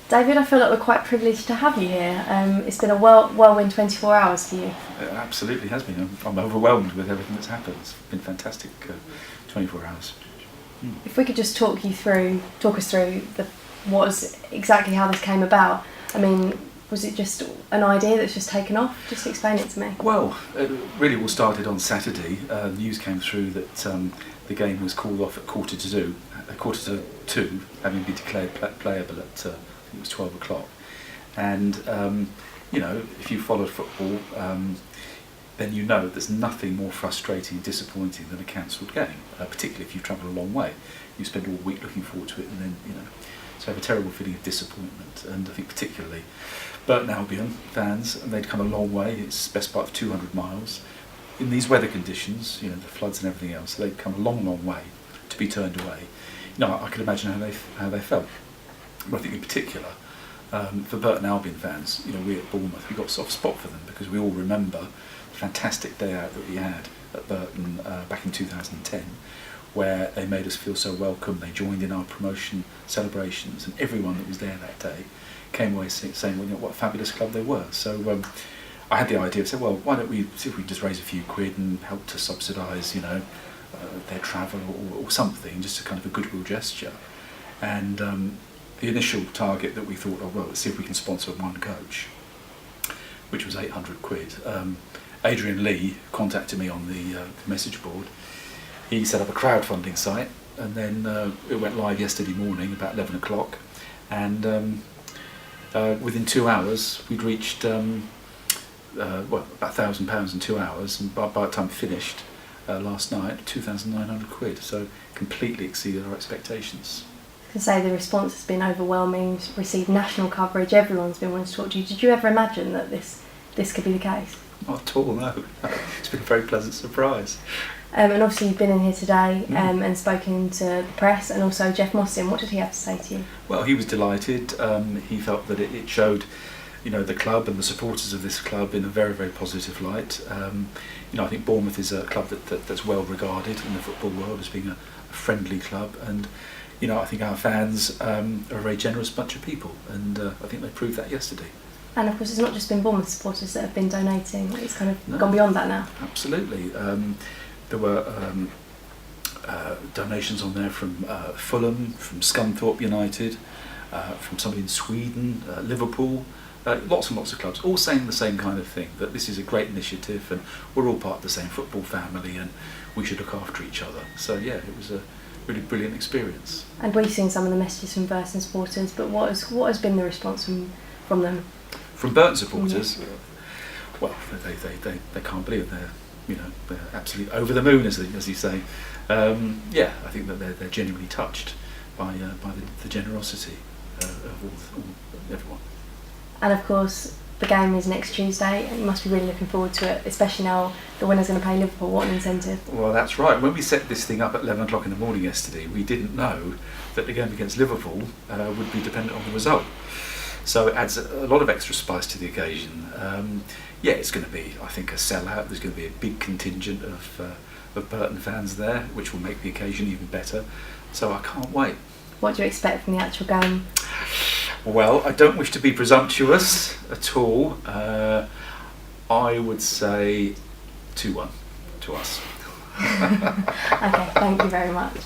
David, I feel like we're quite privileged to have you here. It's been a whirlwind 24 hours for you. It absolutely has been. I'm overwhelmed with everything that's happened. It's been fantastic 24 hours. If we could just talk us through exactly how this came about. I mean, was it just an idea that's just taken off? Just explain it to me. Well, it really all started on Saturday. News came through that the game was called off at quarter to two, having been declared playable at I think it was 12 o'clock. And if you followed football, then you know there's nothing more frustrating and disappointing than a cancelled game, particularly if you travel a long way. You spend all week looking forward to it, and then so I have a terrible feeling of disappointment. And I think particularly Burton Albion fans, and they'd come a long way. It's the best part of 200 miles in these weather conditions, the floods and everything else. So they'd come a long way to be turned away. I can imagine how they felt. But I think in particular, for Burton Albion fans, we at Bournemouth, we got a soft spot for them because we all remember the fantastic day out that we had at Burton back in 2010, where they made us feel so welcome. They joined in our promotion celebrations, and everyone that was there that day came away saying, what a fabulous club they were. So I had the idea of saying, well, why don't we see if we just raise a few quid and help to subsidise, their travel or something, just a kind of a goodwill gesture. And the initial target that we thought, let's see if we can sponsor one coach, which was 800 quid. Adrian Lee contacted me on the message board. He set up a crowdfunding site, and then it went live yesterday morning about 11 o'clock, and within 2 hours we'd reached about £1,000 in 2 hours, and by the time it finished last night, 2,900 quid, so completely exceeded our expectations. To say the response has been overwhelming, received national coverage, everyone's been wanting to talk to you. Did you ever imagine that this could be the case? Not at all, no. It's been a very pleasant surprise. And obviously you've been in here today and spoken to the press, and also Jeff Mossin. What did he have to say to you? Well, he was delighted. He felt that it showed the club and the supporters of this club in a very, very positive light. I think Bournemouth is a club that's well regarded in the football world as being a friendly club, and I think our fans are a very generous bunch of people, and I think they proved that yesterday. And of course it's not just been Bournemouth supporters that have been donating, it's kind of gone beyond that now. Absolutely. There were donations on there from Fulham, from Scunthorpe United, from somebody in Sweden, Liverpool, lots and lots of clubs, all saying the same kind of thing, that this is a great initiative and we're all part of the same football family and we should look after each other. So yeah, it was a really brilliant experience. And we've seen some of the messages from Burton supporters, but what has been the response from them? From Burton supporters? Yes. Well, they can't believe it. They're absolutely over the moon, as you say. I think that they're genuinely touched by the generosity of everyone. And of course, the game is next Tuesday, and you must be really looking forward to it, especially now the winner's going to play Liverpool. What an incentive. Well, that's right. When we set this thing up at 11 o'clock in the morning yesterday, we didn't know that the game against Liverpool would be dependent on the result. So it adds a lot of extra spice to the occasion. It's going to be, I think, a sellout. There's going to be a big contingent of Burton fans there, which will make the occasion even better. So I can't wait. What do you expect from the actual game? Well, I don't wish to be presumptuous at all. I would say 2-1 to us. Okay, thank you very much.